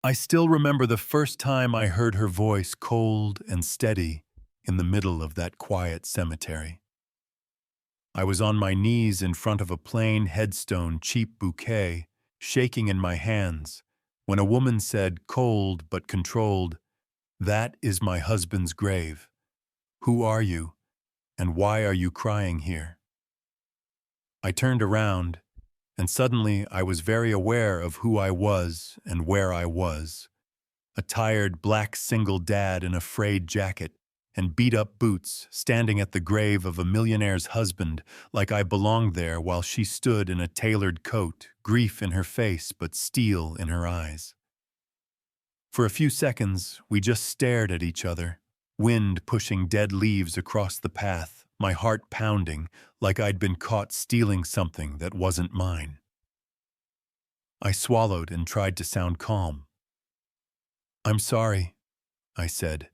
I still remember the first time I heard her voice cold and steady in the middle of that quiet cemetery. I was on my knees in front of a plain headstone cheap bouquet, shaking in my hands, when a woman said, cold but controlled, "That is my husband's grave. Who are you, and why are you crying here?" I turned around, and suddenly I was very aware of who I was and where I was. A tired black single dad in a frayed jacket and beat-up boots standing at the grave of a millionaire's husband like I belonged there while she stood in a tailored coat, grief in her face but steel in her eyes. For a few seconds, we just stared at each other, wind pushing dead leaves across the path, my heart pounding like I'd been caught stealing something that wasn't mine. I swallowed and tried to sound calm. "I'm sorry," I said.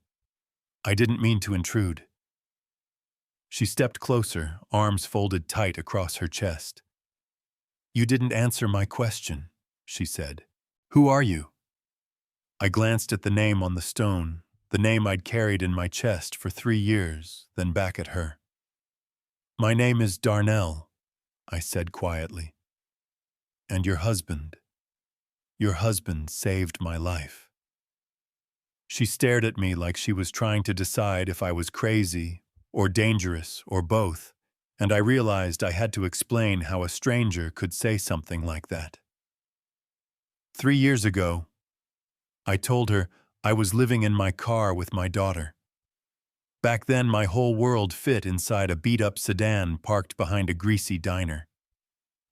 "I didn't mean to intrude." She stepped closer, arms folded tight across her chest. "You didn't answer my question," she said. "Who are you?" I glanced at the name on the stone, the name I'd carried in my chest for 3 years, then back at her. "My name is Darnell," I said quietly. "And your husband saved my life." She stared at me like she was trying to decide if I was crazy or dangerous or both, and I realized I had to explain how a stranger could say something like that. 3 years ago, I told her I was living in my car with my daughter. Back then, my whole world fit inside a beat-up sedan parked behind a greasy diner.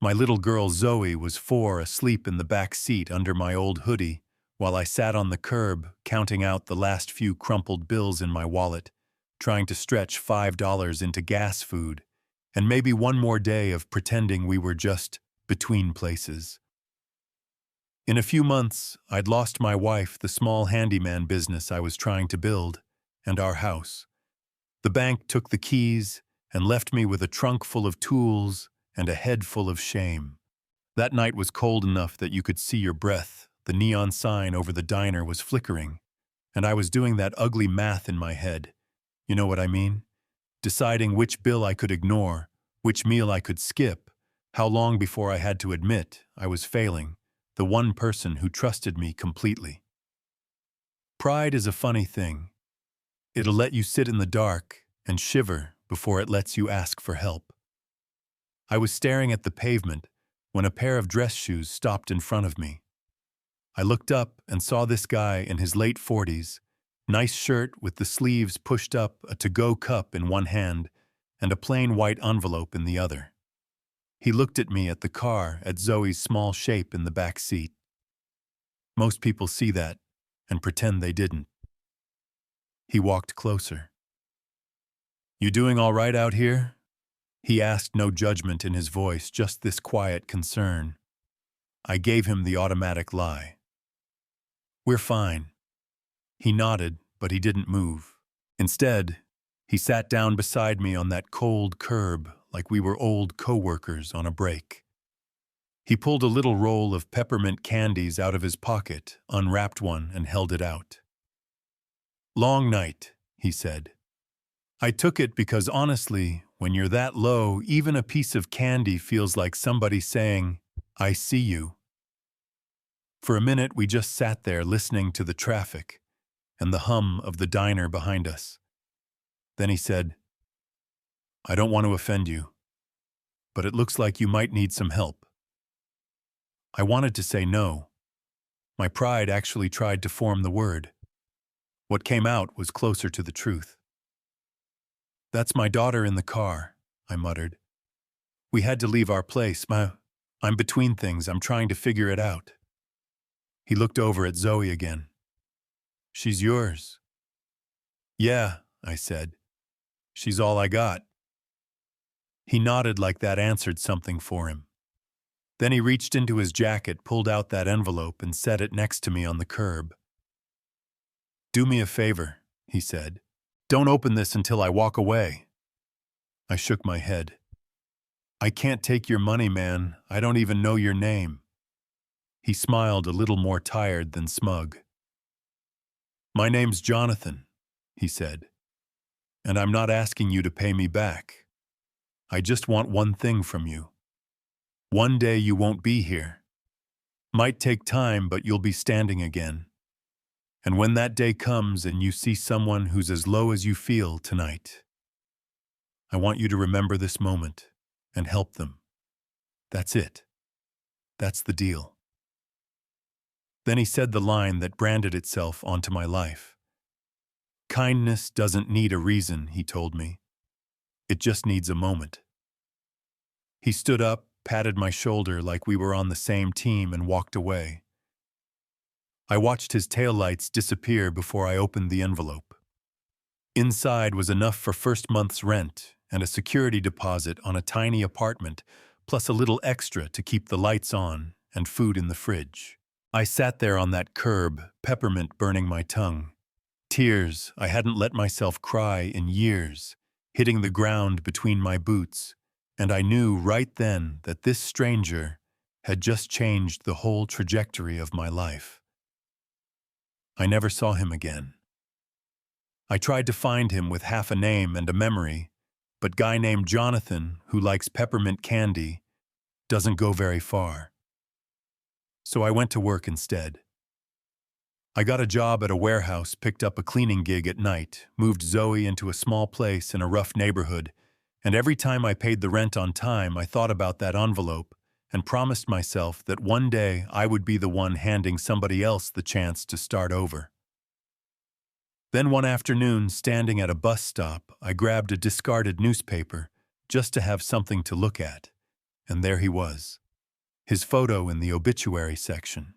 My little girl Zoe was 4, asleep in the back seat under my old hoodie, while I sat on the curb, counting out the last few crumpled bills in my wallet, trying to stretch $5 into gas food, and maybe one more day of pretending we were just between places. In a few months, I'd lost my wife, the small handyman business I was trying to build, and our house. The bank took the keys and left me with a trunk full of tools and a head full of shame. That night was cold enough that you could see your breath. The neon sign over the diner was flickering, and I was doing that ugly math in my head. You know what I mean? Deciding which bill I could ignore, which meal I could skip, how long before I had to admit I was failing, the one person who trusted me completely. Pride is a funny thing. It'll let you sit in the dark and shiver before it lets you ask for help. I was staring at the pavement when a pair of dress shoes stopped in front of me. I looked up and saw this guy in his late 40s, nice shirt with the sleeves pushed up, a to-go cup in one hand, and a plain white envelope in the other. He looked at me, at the car, at Zoe's small shape in the back seat. Most people see that and pretend they didn't. He walked closer. "You doing all right out here?" He asked, no judgment in his voice, just this quiet concern. I gave him the automatic lie. "We're fine." He nodded, but he didn't move. Instead, he sat down beside me on that cold curb like we were old co-workers on a break. He pulled a little roll of peppermint candies out of his pocket, unwrapped one, and held it out. "Long night," he said. I took it because honestly, when you're that low, even a piece of candy feels like somebody saying, "I see you." For a minute, we just sat there listening to the traffic and the hum of the diner behind us. Then he said, "I don't want to offend you, but it looks like you might need some help." I wanted to say no. My pride actually tried to form the word. What came out was closer to the truth. "That's my daughter in the car," I muttered. "We had to leave our place. I'm between things. I'm trying to figure it out." He looked over at Zoe again. "She's yours." "Yeah," I said. "She's all I got." He nodded like that answered something for him. Then he reached into his jacket, pulled out that envelope, and set it next to me on the curb. "Do me a favor," he said. "Don't open this until I walk away." I shook my head. "I can't take your money, man. I don't even know your name." He smiled a little more tired than smug. "My name's Jonathan," he said, "and I'm not asking you to pay me back. I just want one thing from you. One day you won't be here. Might take time, but you'll be standing again. And when that day comes and you see someone who's as low as you feel tonight, I want you to remember this moment and help them. That's it. That's the deal." Then he said the line that branded itself onto my life. "Kindness doesn't need a reason," he told me. "It just needs a moment." He stood up, patted my shoulder like we were on the same team, and walked away. I watched his taillights disappear before I opened the envelope. Inside was enough for first month's rent and a security deposit on a tiny apartment, plus a little extra to keep the lights on and food in the fridge. I sat there on that curb, peppermint burning my tongue. Tears, I hadn't let myself cry in years, hitting the ground between my boots, and I knew right then that this stranger had just changed the whole trajectory of my life. I never saw him again. I tried to find him with half a name and a memory, but guy named Jonathan, who likes peppermint candy, doesn't go very far. So I went to work instead. I got a job at a warehouse, picked up a cleaning gig at night, moved Zoe into a small place in a rough neighborhood, and every time I paid the rent on time, I thought about that envelope and promised myself that one day I would be the one handing somebody else the chance to start over. Then one afternoon, standing at a bus stop, I grabbed a discarded newspaper just to have something to look at, and there he was, his photo in the obituary section.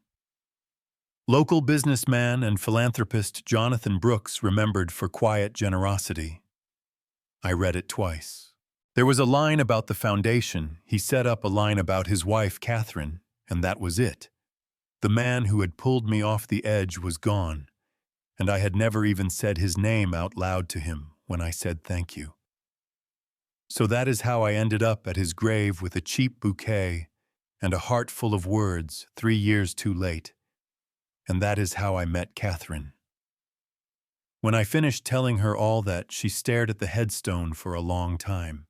Local businessman and philanthropist Jonathan Brooks, remembered for quiet generosity. I read it twice. There was a line about the foundation. He set up a line about his wife, Catherine, and that was it. The man who had pulled me off the edge was gone, and I had never even said his name out loud to him when I said thank you. So that is how I ended up at his grave with a cheap bouquet and a heart full of words 3 years too late. And that is how I met Catherine. When I finished telling her all that, she stared at the headstone for a long time.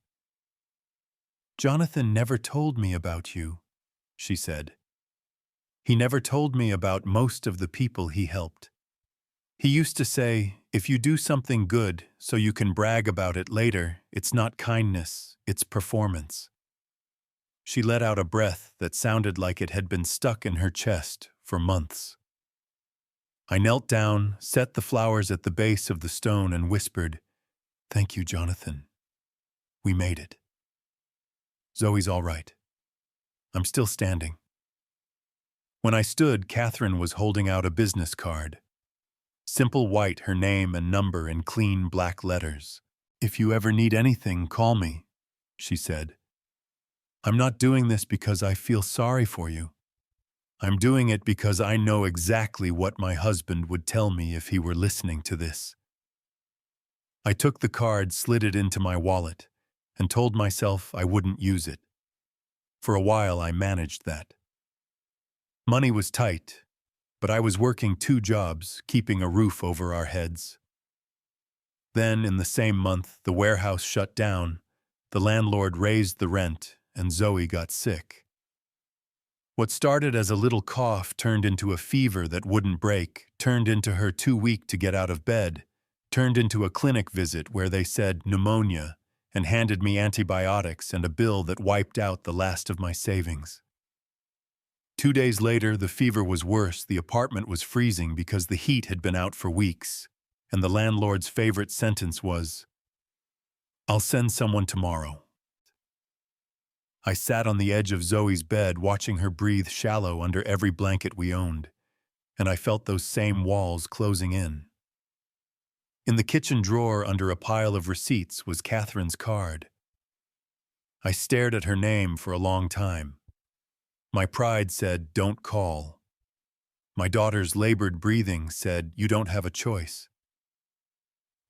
"Jonathan never told me about you," she said. "He never told me about most of the people he helped. He used to say, if you do something good so you can brag about it later, it's not kindness, it's performance." She let out a breath that sounded like it had been stuck in her chest for months. I knelt down, set the flowers at the base of the stone, and whispered, "Thank you, Jonathan. We made it. Zoe's all right. I'm still standing." When I stood, Catherine was holding out a business card. Simple white, her name and number in clean black letters. "If you ever need anything, call me," she said. "I'm not doing this because I feel sorry for you. I'm doing it because I know exactly what my husband would tell me if he were listening to this." I took the card, slid it into my wallet, and told myself I wouldn't use it. For a while, I managed that. Money was tight, but I was working 2 jobs, keeping a roof over our heads. Then, in the same month, the warehouse shut down, the landlord raised the rent, and Zoe got sick. What started as a little cough turned into a fever that wouldn't break, turned into her too weak to get out of bed, turned into a clinic visit where they said pneumonia and handed me antibiotics and a bill that wiped out the last of my savings. 2 days later, the fever was worse, the apartment was freezing because the heat had been out for weeks, and the landlord's favorite sentence was, "I'll send someone tomorrow." I sat on the edge of Zoe's bed, watching her breathe shallow under every blanket we owned, and I felt those same walls closing in. In the kitchen drawer under a pile of receipts was Catherine's card. I stared at her name for a long time. My pride said, "Don't call." My daughter's labored breathing said, "You don't have a choice."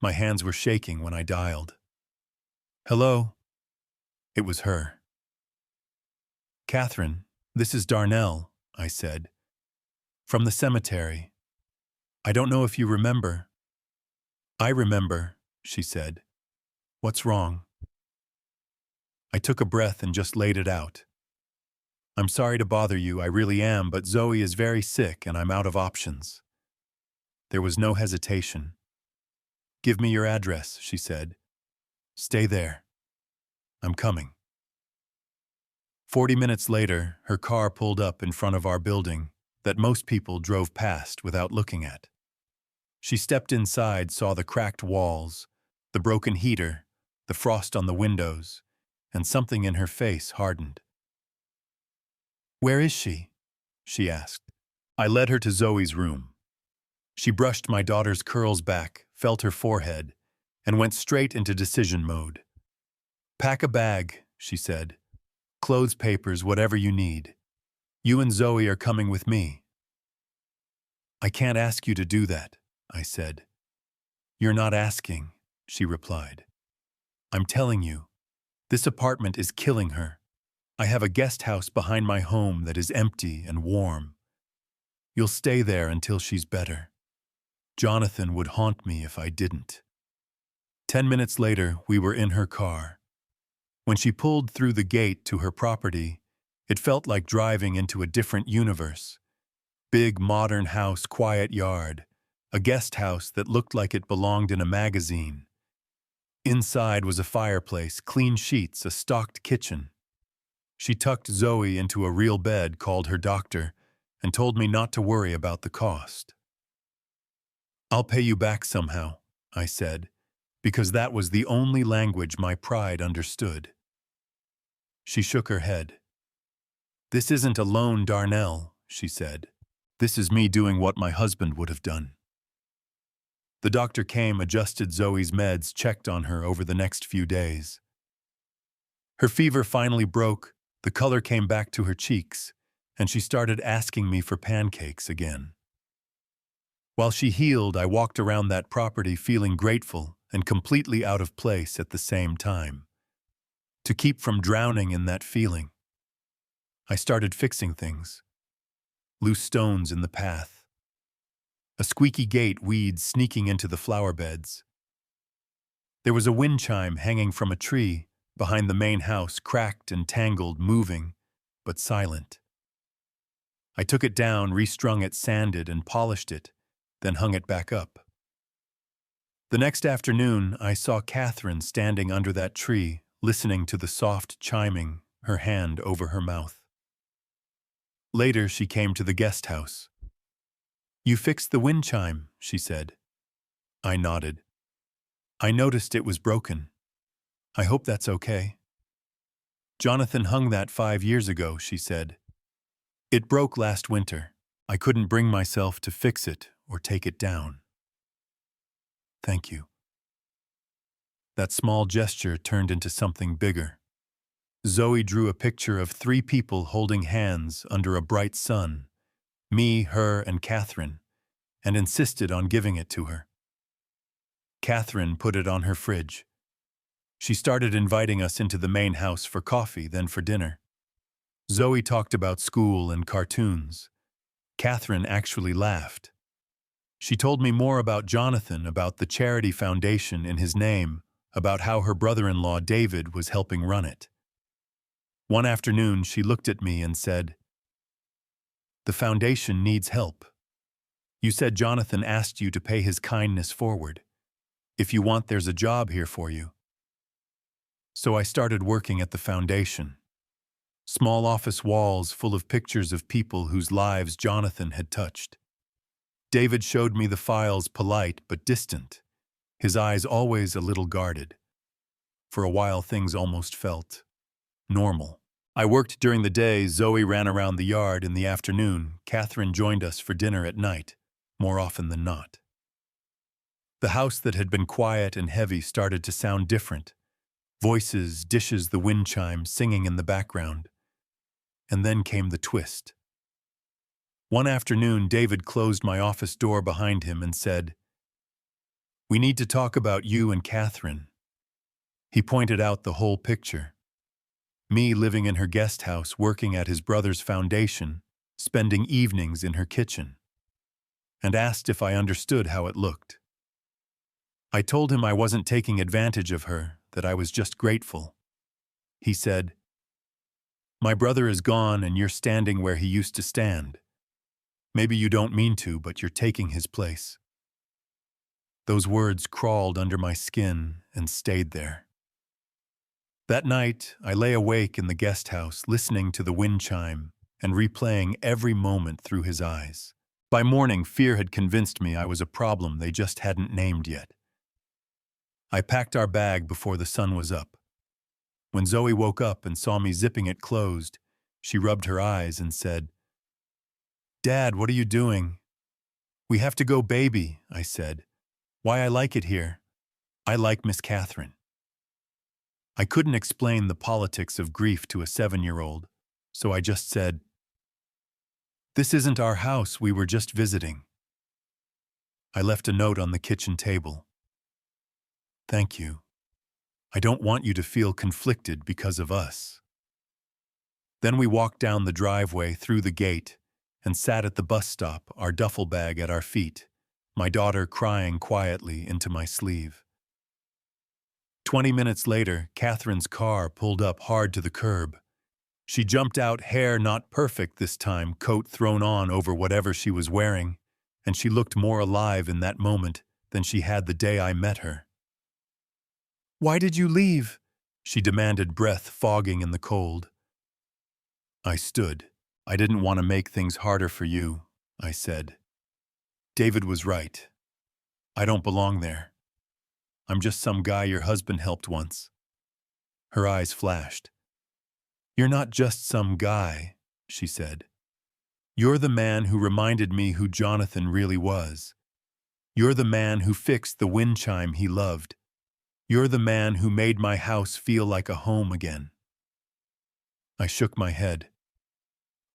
My hands were shaking when I dialed. "Hello?" It was her. "Catherine, this is Darnell," I said, From the cemetery. I don't know if you remember. I remember, she said. What's wrong? I took a breath and just laid it out. I'm sorry to bother you, I really am, but Zoe is very sick and I'm out of options. There was no hesitation. Give me your address, she said. Stay there. I'm coming. 40 minutes later, her car pulled up in front of our building that most people drove past without looking at. She stepped inside, saw the cracked walls, the broken heater, the frost on the windows, and something in her face hardened. Where is she? She asked. I led her to Zoe's room. She brushed my daughter's curls back, felt her forehead, and went straight into decision mode. Pack a bag, she said. Clothes, papers, whatever you need. You and Zoe are coming with me. I can't ask you to do that, I said. You're not asking, she replied. I'm telling you, this apartment is killing her. I have a guest house behind my home that is empty and warm. You'll stay there until she's better. Jonathan would haunt me if I didn't. 10 minutes later, we were in her car. When she pulled through the gate to her property, it felt like driving into a different universe. Big, modern house, quiet yard, a guest house that looked like it belonged in a magazine. Inside was a fireplace, clean sheets, a stocked kitchen. She tucked Zoe into a real bed, called her doctor, and told me not to worry about the cost. I'll pay you back somehow, I said, because that was the only language my pride understood. She shook her head. This isn't a loan, Darnell, she said. This is me doing what my husband would have done. The doctor came, adjusted Zoe's meds, checked on her over the next few days. Her fever finally broke, the color came back to her cheeks, and she started asking me for pancakes again. While she healed, I walked around that property feeling grateful and completely out of place at the same time. To keep from drowning in that feeling, I started fixing things. Loose stones in the path. A squeaky gate, weeds sneaking into the flower beds. There was a wind chime hanging from a tree behind the main house, cracked and tangled, moving, but silent. I took it down, restrung it, sanded and polished it, then hung it back up. The next afternoon, I saw Catherine standing under that tree, listening to the soft chiming, her hand over her mouth. Later, she came to the guest house. You fixed the wind chime, she said. I nodded. I noticed it was broken. I hope that's okay. Jonathan hung that 5 years ago, she said. It broke last winter. I couldn't bring myself to fix it or take it down. Thank you. That small gesture turned into something bigger. Zoe drew a picture of 3 people holding hands under a bright sun, me, her, and Catherine, and insisted on giving it to her. Catherine put it on her fridge. She started inviting us into the main house for coffee, then for dinner. Zoe talked about school and cartoons. Catherine actually laughed. She told me more about Jonathan, about the charity foundation in his name, about how her brother-in-law David was helping run it. One afternoon, she looked at me and said, "The foundation needs help. You said Jonathan asked you to pay his kindness forward. If you want, there's a job here for you." So I started working at the foundation. Small office walls full of pictures of people whose lives Jonathan had touched. David showed me the files, polite but distant, his eyes always a little guarded. For a while, things almost felt normal. I worked during the day, Zoe ran around the yard in the afternoon, Catherine joined us for dinner at night, more often than not. The house that had been quiet and heavy started to sound different. Voices, dishes, the wind chime, singing in the background. And then came the twist. One afternoon, David closed my office door behind him and said, "We need to talk about you and Catherine." He pointed out the whole picture. Me living in her guest house, working at his brother's foundation, spending evenings in her kitchen. and asked if I understood how it looked. I told him I wasn't taking advantage of her, that I was just grateful. He said, "My brother is gone and you're standing where he used to stand. Maybe you don't mean to, but you're taking his place." Those words crawled under my skin and stayed there. That night, I lay awake in the guest house listening to the wind chime and replaying every moment through his eyes. By morning, fear had convinced me I was a problem they just hadn't named yet. I packed our bag before the sun was up. When Zoe woke up and saw me zipping it closed, she rubbed her eyes and said, "Dad, what are you doing?" "We have to go, baby," I said. "Why I like it here? I like Miss Catherine." I couldn't explain the politics of grief to a 7-year-old, so I just said, "This isn't our house, we were just visiting." I left a note on the kitchen table. "Thank you. I don't want you to feel conflicted because of us." Then we walked down the driveway through the gate and sat at the bus stop, our duffel bag at our feet, my daughter crying quietly into my sleeve. 20 minutes later, Catherine's car pulled up hard to the curb. She jumped out, hair not perfect this time, coat thrown on over whatever she was wearing, and she looked more alive in that moment than she had the day I met her. "Why did you leave?" she demanded, breath fogging in the cold. I stood. "I didn't want to make things harder for you," I said. "David was right. I don't belong there. I'm just some guy your husband helped once." Her eyes flashed. "You're not just some guy," she said. "You're the man who reminded me who Jonathan really was. You're the man who fixed the wind chime he loved. You're the man who made my house feel like a home again." I shook my head.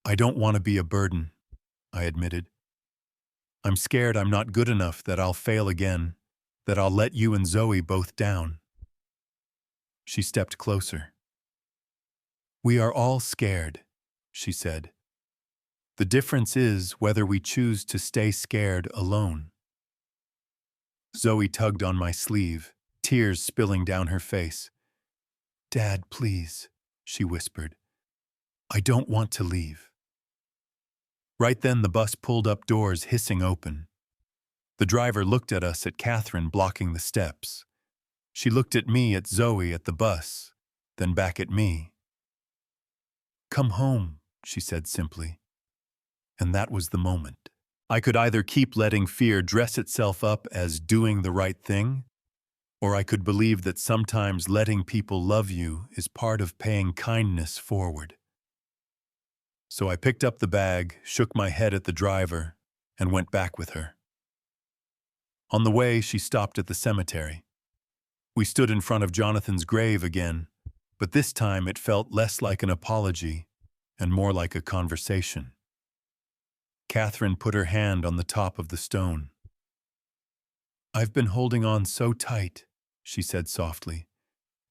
"I don't want to be a burden," I admitted. "I'm scared I'm not good enough, that I'll fail again, that I'll let you and Zoe both down." She stepped closer. "We are all scared," she said. "The difference is whether we choose to stay scared alone." Zoe tugged on my sleeve, tears spilling down her face. "Dad, please," she whispered. "I don't want to leave." Right then the bus pulled up, doors hissing open. The driver looked at us, at Catherine blocking the steps. She looked at me, at Zoe, at the bus, then back at me. "Come home," she said simply. And that was the moment. I could either keep letting fear dress itself up as doing the right thing, or I could believe that sometimes letting people love you is part of paying kindness forward. So I picked up the bag, shook my head at the driver, and went back with her. On the way, she stopped at the cemetery. We stood in front of Jonathan's grave again, but this time it felt less like an apology and more like a conversation. Catherine put her hand on the top of the stone. "I've been holding on so tight," she said softly,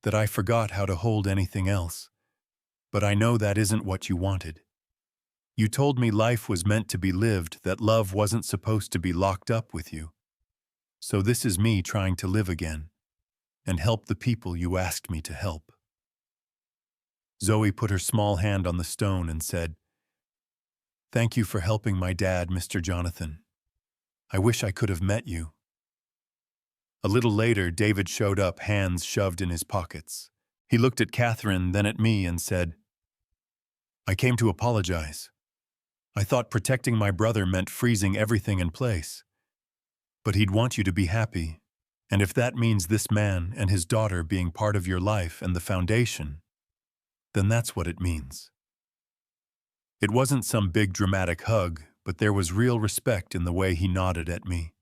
"that I forgot how to hold anything else. But I know that isn't what you wanted. You told me life was meant to be lived, that love wasn't supposed to be locked up with you. So this is me trying to live again and help the people you asked me to help." Zoe put her small hand on the stone and said, "Thank you for helping my dad, Mr. Jonathan. I wish I could have met you." A little later, David showed up, hands shoved in his pockets. He looked at Catherine, then at me, and said, "I came to apologize. I thought protecting my brother meant freezing everything in place. But he'd want you to be happy, and if that means this man and his daughter being part of your life and the foundation, then that's what it means." It wasn't some big dramatic hug, but there was real respect in the way he nodded at me.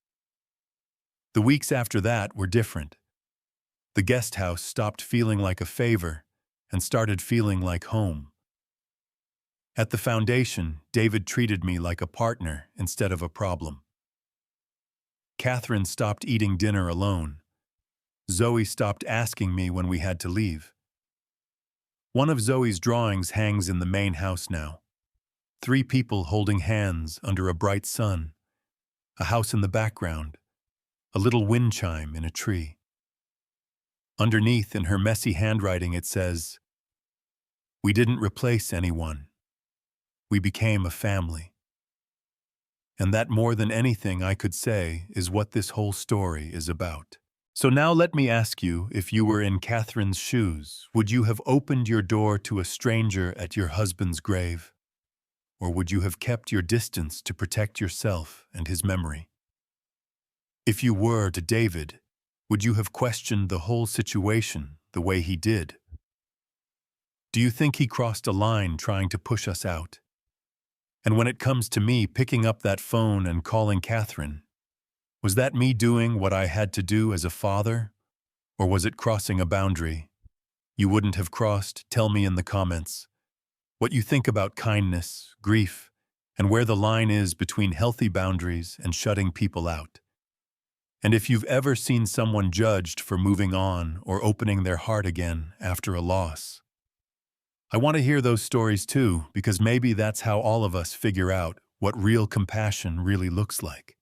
The weeks after that were different. The guest house stopped feeling like a favor and started feeling like home. At the foundation, David treated me like a partner instead of a problem. Catherine stopped eating dinner alone. Zoe stopped asking me when we had to leave. One of Zoe's drawings hangs in the main house now. 3 people holding hands under a bright sun. a house in the background, a little wind chime in a tree. Underneath, in her messy handwriting, it says, "We didn't replace anyone. We became a family." And that, more than anything I could say, is what this whole story is about. So now let me ask you, if you were in Catherine's shoes, would you have opened your door to a stranger at your husband's grave? Or would you have kept your distance to protect yourself and his memory? If you were to David, would you have questioned the whole situation the way he did? Do you think he crossed a line trying to push us out? And when it comes to me picking up that phone and calling Catherine, was that me doing what I had to do as a father? Or was it crossing a boundary you wouldn't have crossed? Tell me in the comments what you think about kindness, grief, and where the line is between healthy boundaries and shutting people out. And if you've ever seen someone judged for moving on or opening their heart again after a loss. I want to hear those stories too, because maybe that's how all of us figure out what real compassion really looks like.